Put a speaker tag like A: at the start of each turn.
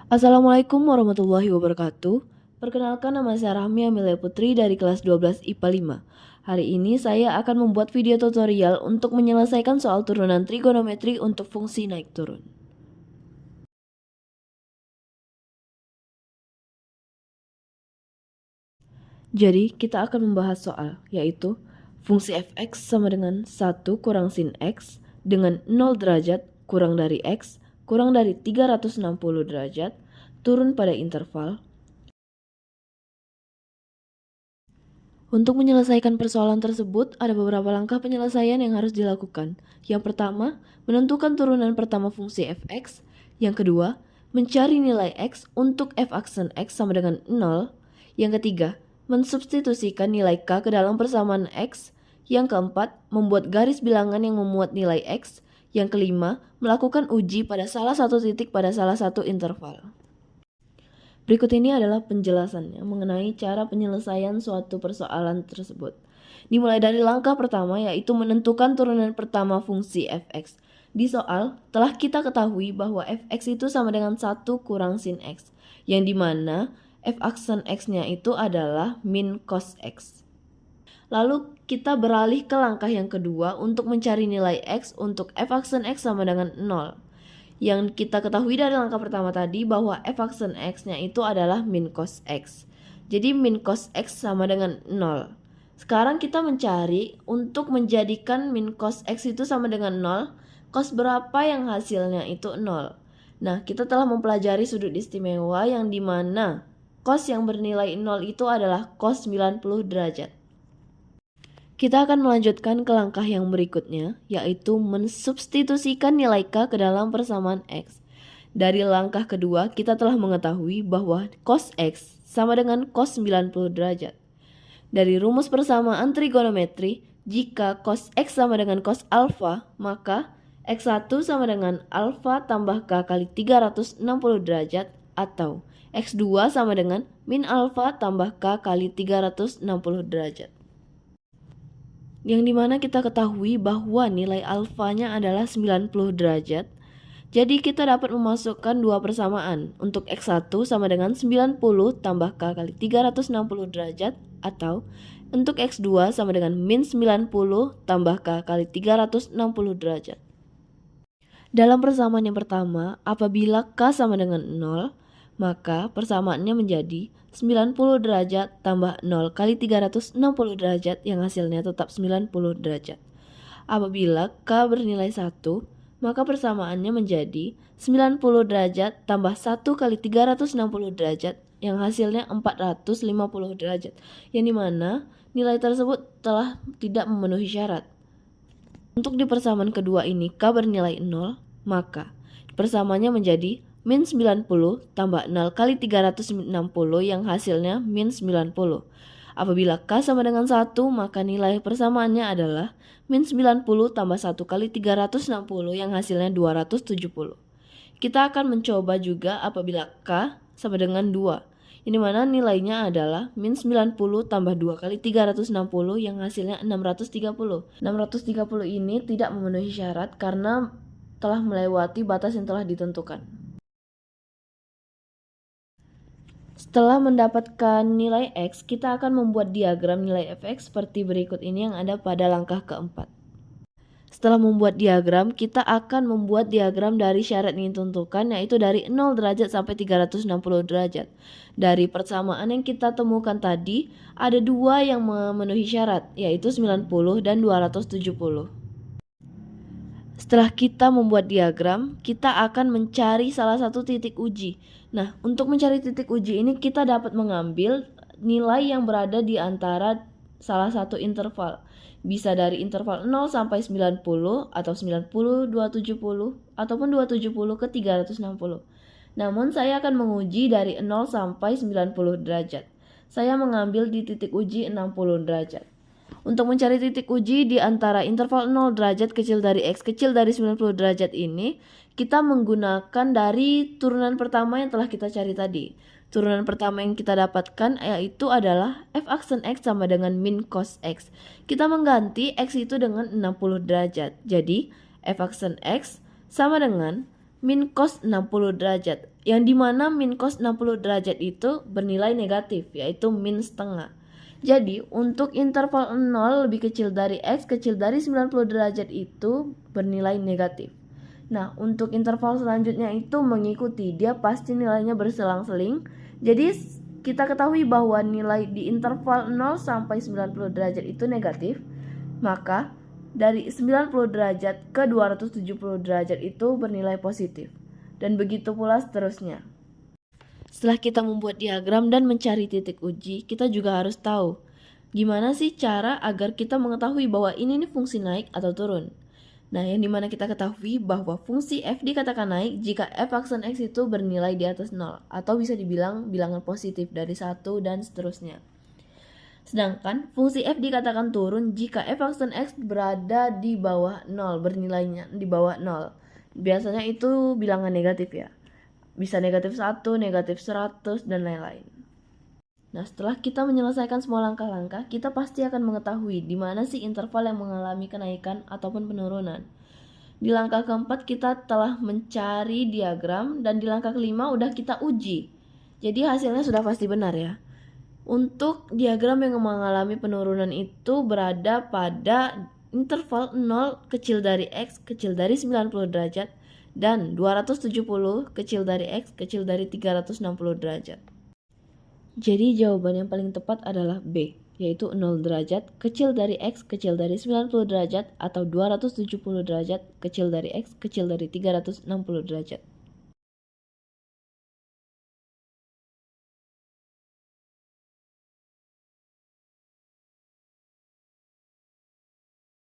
A: Assalamualaikum warahmatullahi wabarakatuh. Perkenalkan, nama saya Rahmi Amelia Putri dari kelas 12 IPA 5. Hari ini saya akan membuat video tutorial untuk menyelesaikan soal turunan trigonometri untuk fungsi naik turun. Jadi kita akan membahas soal, yaitu fungsi fx sama dengan 1 kurang sin x dengan 0 derajat kurang dari x kurang dari 360 derajat turun pada interval. Untuk menyelesaikan persoalan tersebut, ada beberapa langkah penyelesaian yang harus dilakukan. Yang pertama, menentukan turunan pertama fungsi fx. Yang kedua, mencari nilai x untuk f aksen x sama dengan 0. Yang ketiga, mensubstitusikan nilai k ke dalam persamaan x. Yang keempat, membuat garis bilangan yang memuat nilai x. Yang kelima, melakukan uji pada salah satu titik pada salah satu interval. Berikut ini adalah penjelasannya mengenai cara penyelesaian suatu persoalan tersebut. Dimulai dari langkah pertama, yaitu menentukan turunan pertama fungsi fx. Di soal, telah kita ketahui bahwa fx itu sama dengan 1 kurang sin x, yang dimana f aksen x-nya itu adalah min cos x. Lalu kita beralih ke langkah yang kedua untuk mencari nilai x untuk f aksen x sama dengan 0. Yang kita ketahui dari langkah pertama tadi bahwa f aksen x-nya itu adalah min cos x. Jadi min cos x sama dengan 0. Sekarang kita mencari untuk menjadikan min cos x itu sama dengan 0, cos berapa yang hasilnya itu 0. Nah, kita telah mempelajari sudut istimewa yang dimana cos yang bernilai 0 itu adalah cos 90 derajat. Kita akan melanjutkan ke langkah yang berikutnya, yaitu mensubstitusikan nilai k ke dalam persamaan x. Dari langkah kedua, kita telah mengetahui bahwa cos x sama dengan cos 90 derajat. Dari rumus persamaan trigonometri, jika cos x sama dengan cos alfa, maka x1 sama dengan alfa tambah k kali 360 derajat, atau x2 sama dengan min alfa tambah k kali 360 derajat. Yang dimana kita ketahui bahwa nilai alfanya adalah 90 derajat. Jadi kita dapat memasukkan dua persamaan. Untuk x1 sama dengan 90 tambah k kali 360 derajat, atau untuk x2 sama dengan min 90 tambah k kali 360 derajat. Dalam persamaan yang pertama, apabila k sama dengan 0, maka persamaannya menjadi 90 derajat tambah 0 kali 360 derajat yang hasilnya tetap 90 derajat. Apabila k bernilai 1, maka persamaannya menjadi 90 derajat tambah 1 kali 360 derajat yang hasilnya 450 derajat. Yang dimana nilai tersebut telah tidak memenuhi syarat. Untuk di persamaan kedua ini k bernilai 0, maka persamaannya menjadi min 90 tambah 0 kali 360 yang hasilnya min 90. Apabila k sama dengan 1, maka nilai persamaannya adalah min 90 tambah 1 kali 360 yang hasilnya 270. Kita akan mencoba juga apabila k sama dengan 2, ini mana nilainya adalah min 90 tambah 2 kali 360 yang hasilnya 630. 630 ini tidak memenuhi syarat karena telah melewati batas yang telah ditentukan. Setelah mendapatkan nilai x, kita akan membuat diagram nilai fx seperti berikut ini yang ada pada langkah keempat. Setelah membuat diagram, kita akan membuat diagram dari syarat yang ditentukan, yaitu dari 0 derajat sampai 360 derajat. Dari persamaan yang kita temukan tadi, ada dua yang memenuhi syarat, yaitu 90 dan 270. Setelah kita membuat diagram, kita akan mencari salah satu titik uji. Nah, untuk mencari titik uji ini kita dapat mengambil nilai yang berada di antara salah satu interval. Bisa dari interval 0 sampai 90 atau 90, 270 ataupun 270 ke 360. Namun saya akan menguji dari 0 sampai 90 derajat. Saya mengambil di titik uji 60 derajat. Untuk mencari titik uji di antara interval 0 derajat kecil dari x kecil dari 90 derajat ini, kita menggunakan dari turunan pertama yang telah kita cari tadi. Turunan pertama yang kita dapatkan yaitu adalah f aksen x sama dengan min cos x. Kita mengganti x itu dengan 60 derajat. Jadi f aksen x sama dengan min cos 60 derajat, yang dimana min cos 60 derajat itu bernilai negatif, yaitu min setengah. Jadi untuk interval 0 lebih kecil dari X kecil dari 90 derajat itu bernilai negatif. Nah untuk interval selanjutnya itu mengikuti, dia pasti nilainya berselang-seling. Jadi kita ketahui bahwa nilai di interval 0 sampai 90 derajat itu negatif. Maka dari 90 derajat ke 270 derajat itu bernilai positif. Dan begitu pula seterusnya. Setelah kita membuat diagram dan mencari titik uji, kita juga harus tahu gimana sih cara agar kita mengetahui bahwa ini nih fungsi naik atau turun. Nah, yang dimana kita ketahui bahwa fungsi f dikatakan naik jika f aksen x itu bernilai di atas 0, atau bisa dibilang bilangan positif dari 1 dan seterusnya. Sedangkan fungsi f dikatakan turun jika f aksen x berada di bawah 0, bernilainya di bawah 0. Biasanya itu bilangan negatif ya. Bisa negatif 1, negatif 100, dan lain-lain. Nah, setelah kita menyelesaikan semua langkah-langkah, kita pasti akan mengetahui di mana sih interval yang mengalami kenaikan ataupun penurunan. Di langkah keempat kita telah mencari diagram, dan di langkah kelima udah kita uji. Jadi hasilnya sudah pasti benar ya. Untuk diagram yang mengalami penurunan itu berada pada interval 0 kecil dari X kecil dari 90 derajat dan 270 kecil dari X kecil dari 360 derajat. Jadi jawaban yang paling tepat adalah B, yaitu 0 derajat kecil dari X kecil dari 90 derajat atau 270 derajat kecil dari X kecil dari 360 derajat.